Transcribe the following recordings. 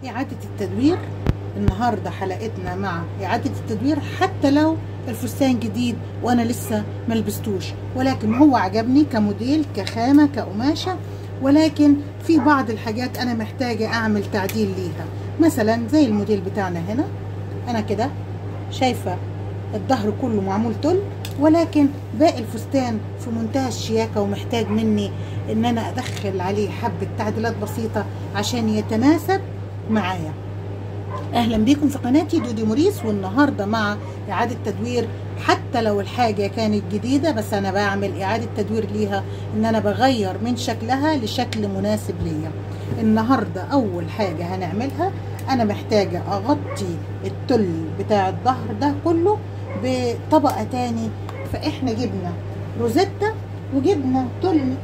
إعادة التدوير. النهاردة حلقتنا مع إعادة التدوير، حتى لو الفستان جديد وأنا لسه ملبستوش، ولكن هو عجبني كموديل كخامة كقماشة، ولكن في بعض الحاجات أنا محتاجة أعمل تعديل ليها. مثلا زي الموديل بتاعنا هنا، أنا كده شايفة الظهر كله معمول تل، ولكن باقي الفستان في منتهى الشياكة ومحتاج مني ان انا ادخل عليه حبة تعديلات بسيطة عشان يتناسب معايا. اهلا بيكم في قناتي دودي موريس، والنهاردة مع اعادة تدوير. حتى لو الحاجة كانت جديدة، بس انا بعمل اعادة تدوير ليها، ان انا بغير من شكلها لشكل مناسب ليا. النهاردة اول حاجة هنعملها، انا محتاجة اغطي التل بتاع الظهر ده كله بطبقة تاني. فاحنا جبنا روزيتا وجبنا تل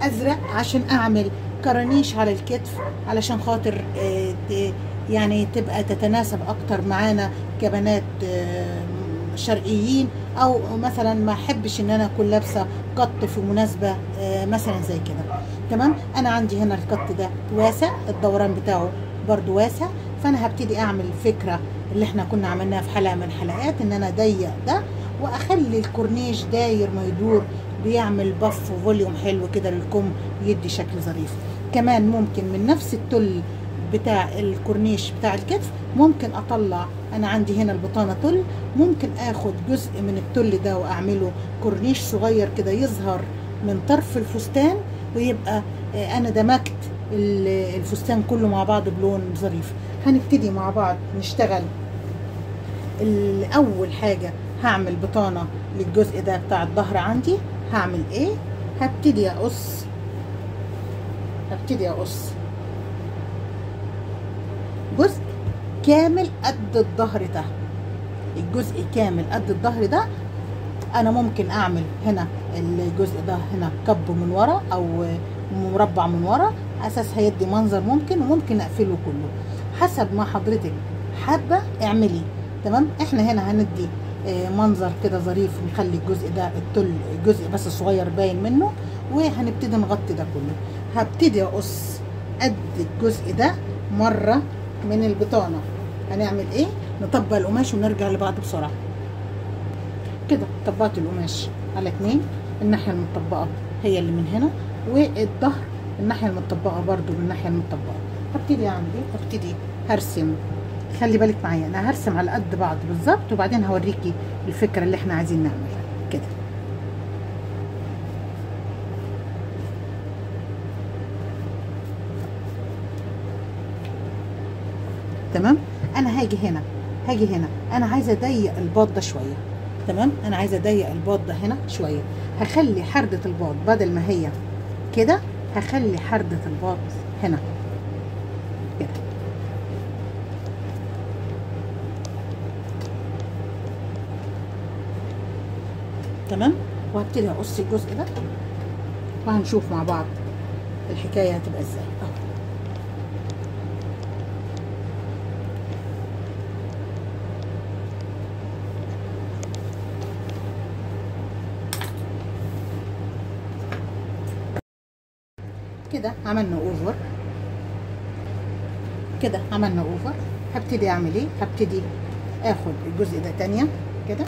ازرق عشان اعمل كرانيش على الكتف، علشان خاطر يعني تبقى تتناسب اكتر معانا كبنات شرقيين، او مثلا ما احبش ان انا اكون لابسه قط في مناسبه مثلا زي كده. تمام، انا عندي هنا القط ده واسع، الدوران بتاعه برضو واسع، فانا هبتدي اعمل الفكره اللي احنا كنا عملناها في حلقه من الحلقات، ان انا اضيق ده واخلي الكورنيش داير ما يدور، بيعمل بف وفوليوم حلو كده للكم، يدي شكل ظريف. كمان ممكن من نفس التل بتاع الكورنيش بتاع الكتف ممكن اطلع، انا عندي هنا البطانه تل، ممكن اخد جزء من التل ده واعمله كورنيش صغير كده يظهر من طرف الفستان، ويبقى انا دمجت الفستان كله مع بعض بلون ظريف. هنبتدي مع بعض نشتغل. اول حاجه هعمل بطانه للجزء ده بتاع الظهر. عندي هعمل ايه؟ هبتدي اقص جزء كامل قد الظهر ده، الجزء كامل قد الظهر ده. انا ممكن اعمل هنا الجزء ده هنا كب من ورا او مربع من ورا، اساس هيدي منظر ممكن، وممكن اقفله كله حسب ما حضرتك حابه اعملي. تمام، احنا هنا هندي منظر كده ظريف، نخلي الجزء ده التل جزء بس صغير باين منه، وهنبتدي نغطي ده كله. هبتدي اقص قد الجزء ده مره من البطانه. هنعمل ايه؟ نطبق القماش ونرجع لبعض بسرعه. كده طبقت القماش على 2، الناحيه المطبقه هي اللي من هنا، والظهر الناحيه المطبقه برضو بالناحيه المطبقه. هبتدي اعمل ايه؟ هبتدي هرسم. خلي بالك معايا، انا هرسم على قد بعض بالظبط، وبعدين هوريكي الفكره اللي احنا عايزين نعملها كده. تمام، انا هاجي هنا انا عايزه اضيق الباط ده شويه. تمام، انا عايزه اضيق الباط ده هنا شويه. هخلي حرده الباط بدل ما هي كده، هخلي حرده الباط هنا كده. تمام، وهبتدي اقص الجزء ده، وهنشوف مع بعض الحكايه هتبقى ازاي. اهو كده عملنا اوفر، كده عملنا اوفر. هبتدي اعمل ايه؟ هبتدي اخد الجزء ده تانية كده،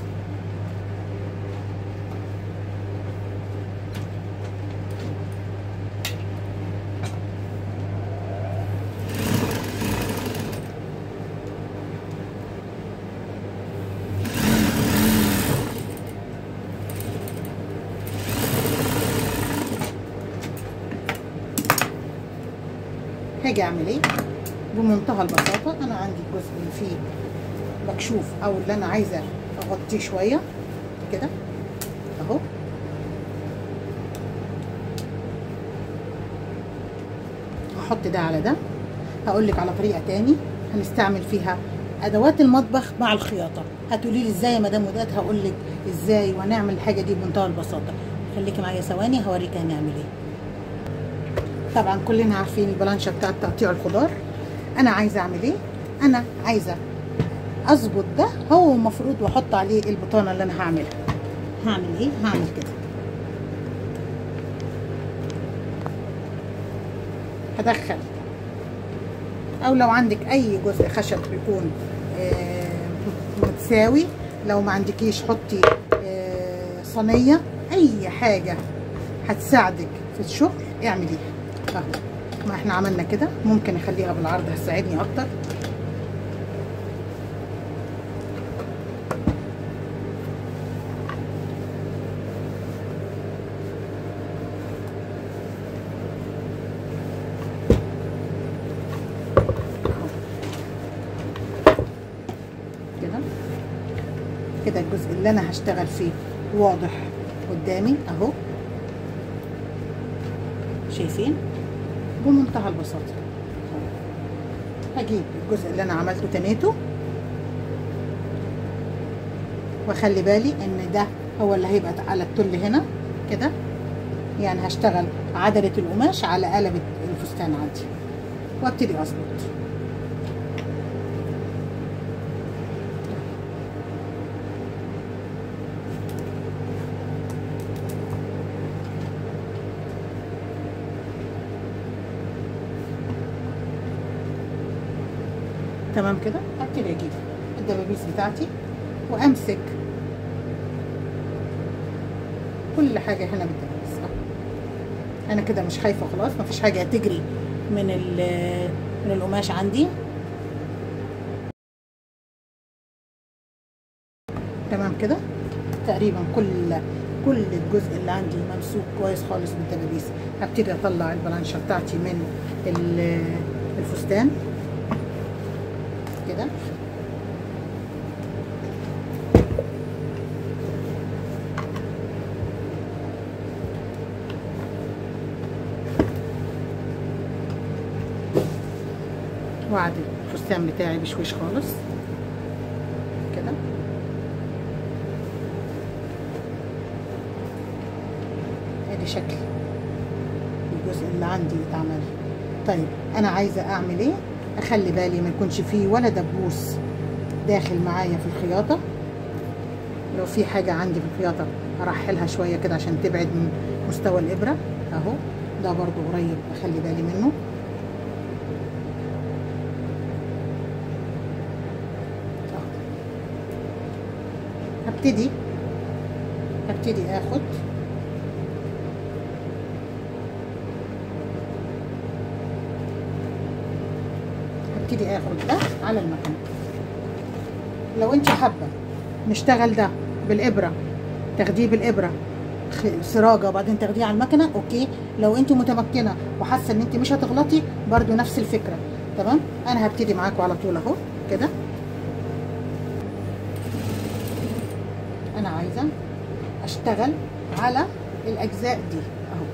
هاجي اعمل ايه؟ بمنتهى البساطه، انا عندي الجزء اللي فيه مكشوف او اللي انا عايزه اغطيه شويه كده اهو، احط ده على ده. هقول لك على طريقه تاني هنستعمل فيها ادوات المطبخ مع الخياطه. هتقولي لي ازاي يا مدام وداد؟ هقول لك ازاي، وهنعمل الحاجه دي بمنتهى البساطه. خليكي معايا ثواني هوريك هنعمل ايه. طبعا كلنا عارفين البلانشه بتاعت تقطيع الخضار. انا عايزه اعمل ايه؟ انا عايزه اظبط ده، هو المفروض واحط عليه البطانه اللي انا هعملها. هعمل ايه؟ هعمل كده، هدخل او لو عندك اي جزء خشب بيكون متساوي، لو ما عندكيش حطي صينيه، اي حاجه هتساعدك في الشغل اعمليها. اهو ما احنا عملنا كده، ممكن اخليها بالعرض هتساعدني اكتر. كده الجزء اللي انا هشتغل فيه واضح قدامي اهو، شايفين بمنتهى البساطه. هجيب الجزء اللي انا عملته تنيته، واخلي بالي ان ده هو اللي هيبقى على التل هنا كده، يعني هشتغل عدلة القماش على قلبة الفستان عندي، وابتدي اظبط. تمام كده، ابتدي اجيب الدبابيس بتاعتي وامسك كل حاجه هنا بالدبابيس. انا كده مش خايفه خلاص، مفيش حاجه هتجري من القماش عندي. تمام كده، تقريبا كل الجزء اللي عندي ممسوك كويس خالص بالدبابيس. هبتدي اطلع البلانشه بتاعتي من الفستان كده. واعدل الفستان بتاعي بشويش خالص كده. ادي شكل الجزء اللي عندي اتعمل. طيب انا عايزه اعمل ايه؟ اخلي بالي ما يكونش فيه ولا دبوس داخل معايا في الخياطه. لو في حاجه عندي في الخياطه ارحلها شويه كده عشان تبعد من مستوى الابره اهو. ده برضو قريب اخلي بالي منه. هبتدي اخد ده على المكنه. لو انت حابه نشتغل ده بالابره، تاخديه بالابره سراجه وبعدين تاخديه على المكنه، اوكي. لو انت متمكنه وحاسه ان انت مش هتغلطي برضو نفس الفكره، تمام. انا هبتدي معاكم على طول اهو كده. انا عايزه اشتغل على الاجزاء دي اهو.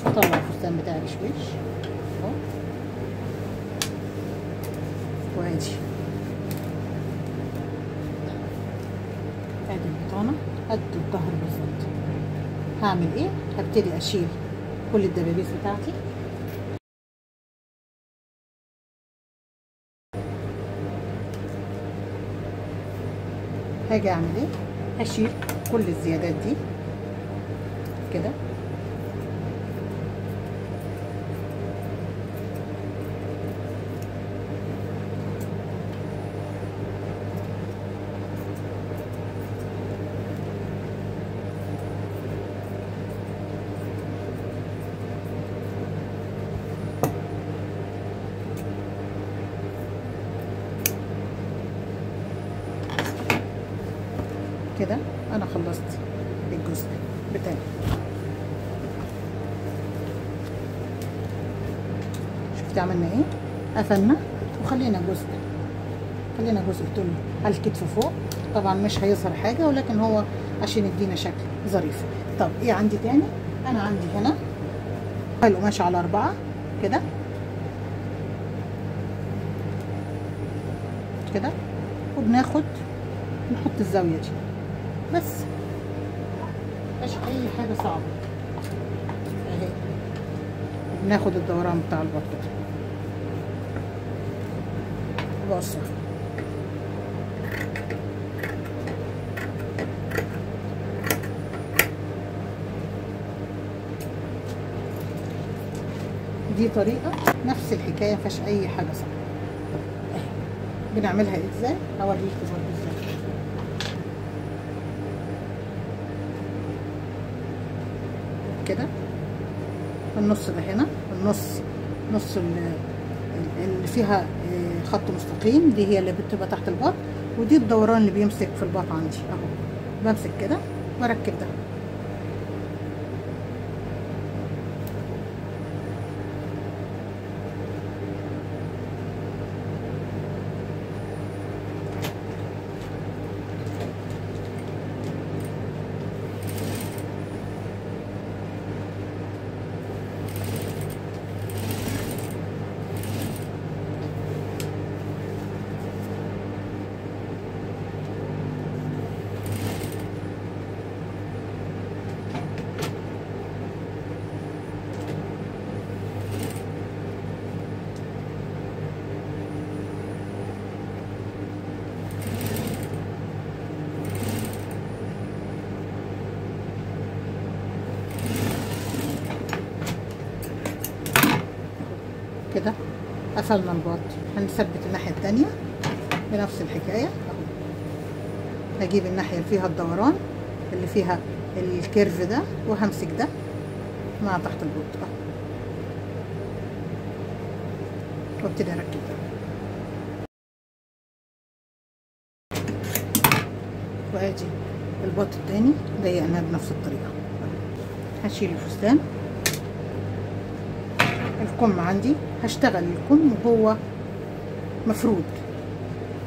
اطلع الفستان بتاعي بشويش اهو، وادي البطانه قد الظهر بالظبط. هعمل ايه؟ هبتدي اشيل كل الدبابيس بتاعتي. هاجي اعمل ايه؟ هشيل كل الزيادات دي كده. كده انا خلصت الجزء بتاعي. شفت عملنا ايه؟ قفلنا وخلينا جزء تل على الكتف فوق. طبعا مش هيظهر حاجه، ولكن هو عشان يدينا شكل ظريف. طب ايه عندي تاني؟ انا عندي هنا القماش على 4 كده كده، وبناخد نحط الزاويه دي بس، مش اي حاجه صعبه اهي. بناخد الدوران بتاع البط كده. بصوا دي طريقة نفس الحكاية، مفيهاش أي حاجة صعبة. أهي بنعملها ازاي هوريكي برضه ازاي. كده النص ده هنا، نص اللي فيها خط مستقيم دي هي اللي بتبقى تحت البط، ودي الدوران اللي بيمسك في البط عندي اهو. بمسك كده واركب ده. كده قفلنا البط. هنثبت الناحية التانية بنفس الحكاية اهو. هجيب الناحية اللي فيها الدوران اللي فيها الكيرف ده وهمسك ده مع تحت البط اهو، وابتدي اركب ده. وادي البط التاني ضيقناه بنفس الطريقة. هشيل الفستان، الكم عندي هشتغل الكم وهو مفرود،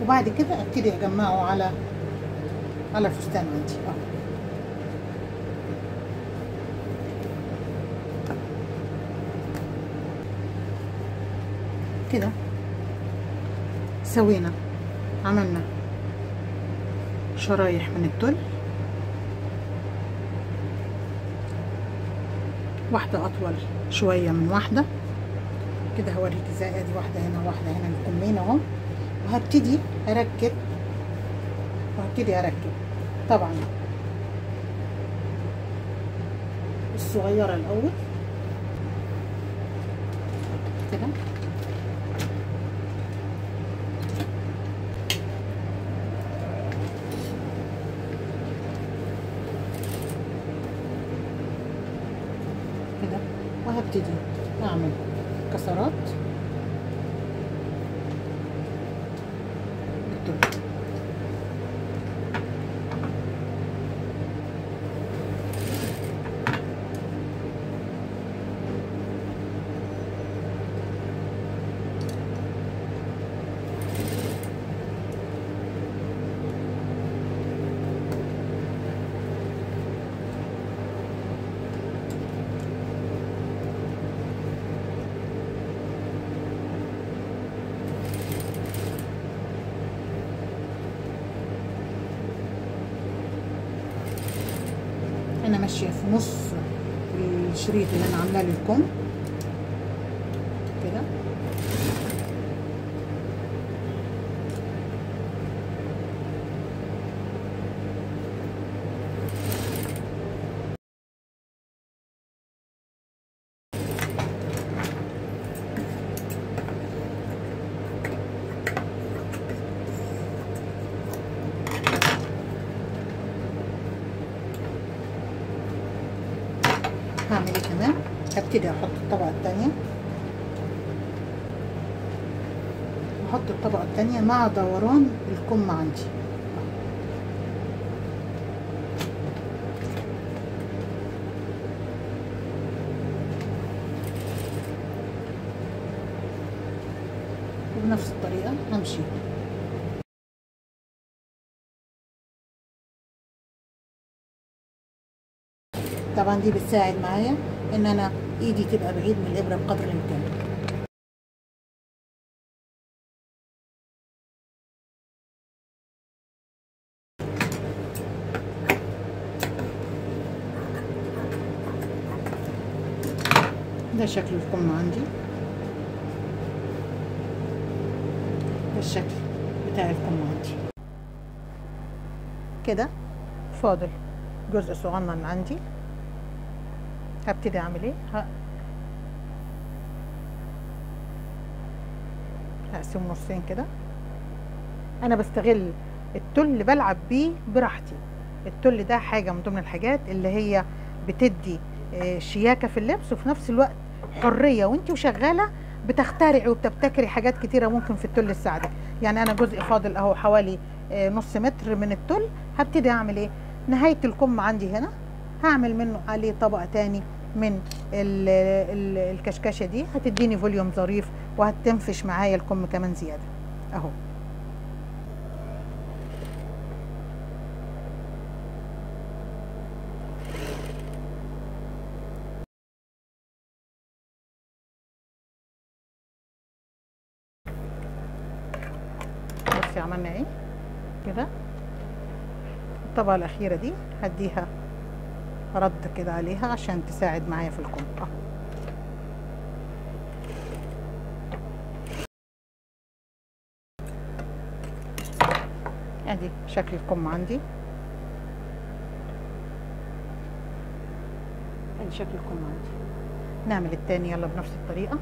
وبعد كده ابتدي اجمعه على الفستان عندي اهو. كده سوينا، عملنا شرايح من التل، واحدة اطول شوية من واحدة كده. هوريك ازاي، ادي واحدة هنا وواحدة هنا، الكمين اهو. وهبتدي اركب طبعا الصغيرة الاول كده. كده وهبتدي اعمل كسرات بالطول. انا ماشيه في نص الشريط اللي انا عاملاه للكم كده. هعمل ايه كمان؟ هبتدي احط الطبقة التانية، احط الطبقة التانية مع دوران الكم عندي. وبنفس الطريقة همشي. طبعا دي بتساعد معايا ان انا ايدي تبقى بعيد من الابرة بقدر الامكان. ده شكل الكم عندي، ده الشكل بتاع الكم عندي. كده فاضل جزء صغنن عندي. هبتدي اعمل ايه؟ هقسمه نصين كده. انا بستغل التل اللي بلعب بيه براحتي. التل ده حاجه من ضمن الحاجات اللي هي بتدي شياكه في اللبس، وفي نفس الوقت حريه وانت وشغاله بتخترعي وبتبتكري حاجات كتيره ممكن في التل تساعدك. يعني انا جزء فاضل اهو حوالي نص متر من التل. هبتدي اعمل ايه؟ نهايه الكم عندي هنا هعمل منه عليه طبقه تاني من الكشكشه دي، هتديني فوليوم ظريف وهتنفش معايا الكم كمان زياده اهو. بصي عملنا ايه كده. الطبقه الاخيره دي هديها رد كده عليها عشان تساعد معايا في الكم اهو. ادي شكل الكم عندي، ادي شكل الكم عندي. نعمل التاني يلا بنفس الطريقه.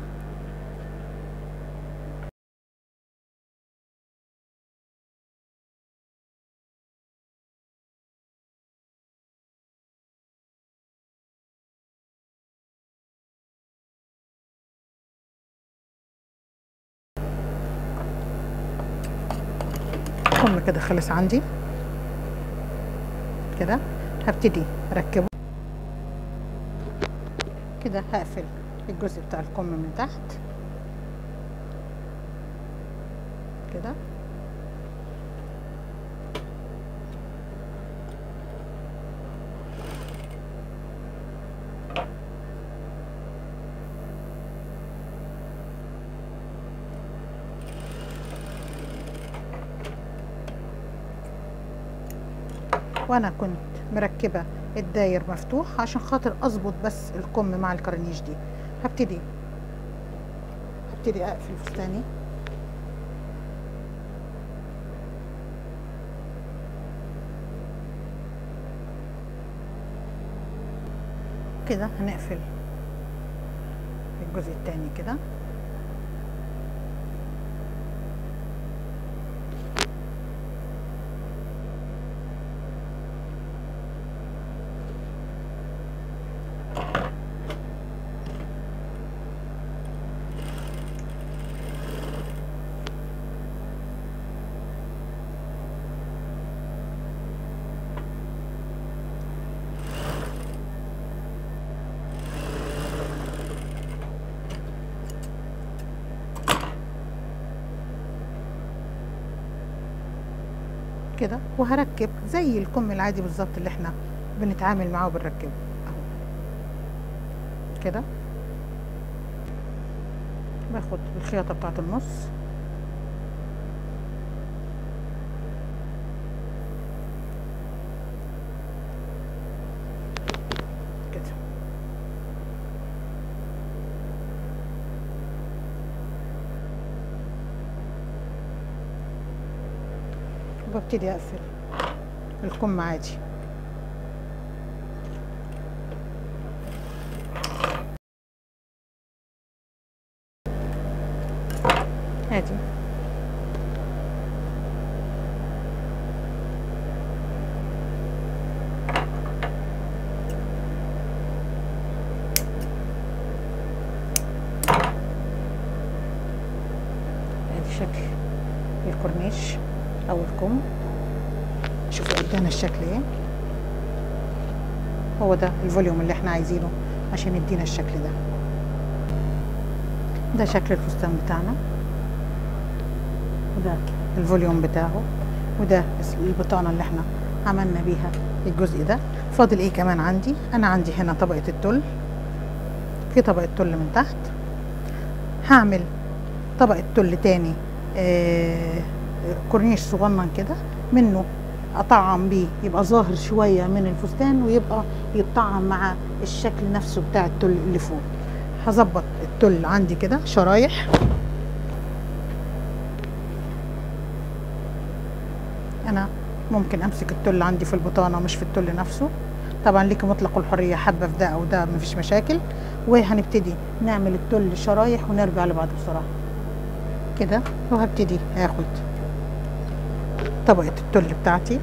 الكم كده خلص عندي كده. هبتدي اركبه كده. هقفل الجزء بتاع الكم من تحت كده. وانا كنت مركبه الداير مفتوح عشان خاطر اظبط بس الكم مع الكرنيش دي. هبتدي اقفل فستاني كده. هنقفل الجزء التاني كده. كده وهركب زي الكم العادي بالظبط اللي احنا بنتعامل معاه وبنركبه اهو كده. باخد الخياطه بتاعت النص كده. وببتدي اقفل الكم عادي. ادي شكل الكورنيش او الكم. شوفوا ادانا الشكل ايه. هو ده الفوليوم اللي احنا عايزينه عشان يدينا الشكل ده. ده شكل الفستان بتاعنا، وده الفوليوم بتاعه، وده البطانه اللي احنا عملنا بيها الجزء ده. فاضل ايه كمان عندي؟ انا عندي هنا طبقه التل، في طبقه تل من تحت. هعمل طبقه تل تاني كورنيش صغنن كده منه اطعم بيه، يبقى ظاهر شويه من الفستان ويبقى يتطعم مع الشكل نفسه بتاع التل اللي فوق. هظبط التل عندي كده شرايح. انا ممكن امسك التل عندي في البطانه مش في التل نفسه، طبعا ليكي مطلق الحريه، حابه في ده او ده مفيش مشاكل. وهنبتدي نعمل التل شرايح ونرجع لبعض بسرعه. كده، وهبتدي اخد طبقة التل بتاعتي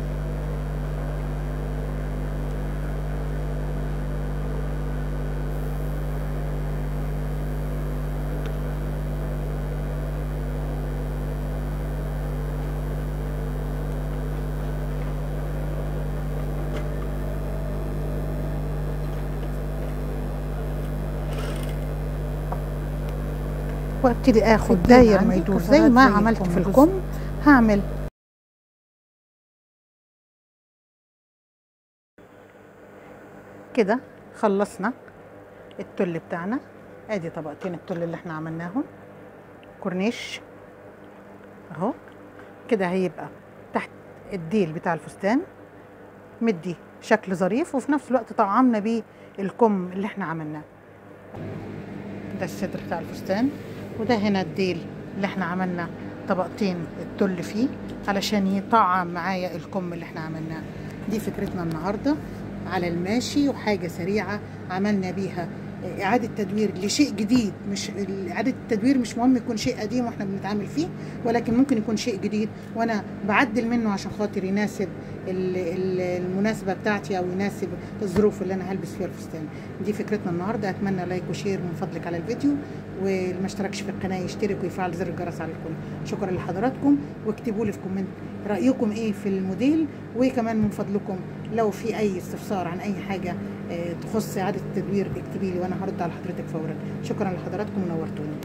وابتدي اخد داير ما يدور زي ما عملت في الكم. هعمل كده. خلصنا التل بتاعنا، ادي طبقتين التل اللي احنا عملناهم كورنيش اهو كده. هيبقى تحت الديل بتاع الفستان مدي شكل ظريف، وفي نفس الوقت طعمنا بيه الكم اللي احنا عملناه. ده الصدر بتاع الفستان، وده هنا الديل اللي احنا عملنا طبقتين التل فيه علشان يطعم معايا الكم اللي احنا عملناه. دي فكرتنا النهارده على الماشي، وحاجه سريعه عملنا بيها اعاده تدوير لشيء جديد. مش اعاده التدوير مش مهم يكون شيء قديم واحنا بنتعامل فيه، ولكن ممكن يكون شيء جديد وانا بعدل منه عشان خاطر يناسب المناسبه بتاعتي او يناسب الظروف اللي انا هلبس فيها الفستان. دي فكرتنا النهارده. اتمنى لايك وشير من فضلك على الفيديو، واللي ما اشتركش في القناه يشترك ويفعل زر الجرس على الكل. شكرا لحضراتكم، واكتبوا لي في كومنت رايكم ايه في الموديل، وكمان من فضلكم لو في اي استفسار عن اي حاجه تخص اعاده التدوير اكتبي لي وانا هرد على حضرتك فورا. شكرا لحضراتكم ونورتوني.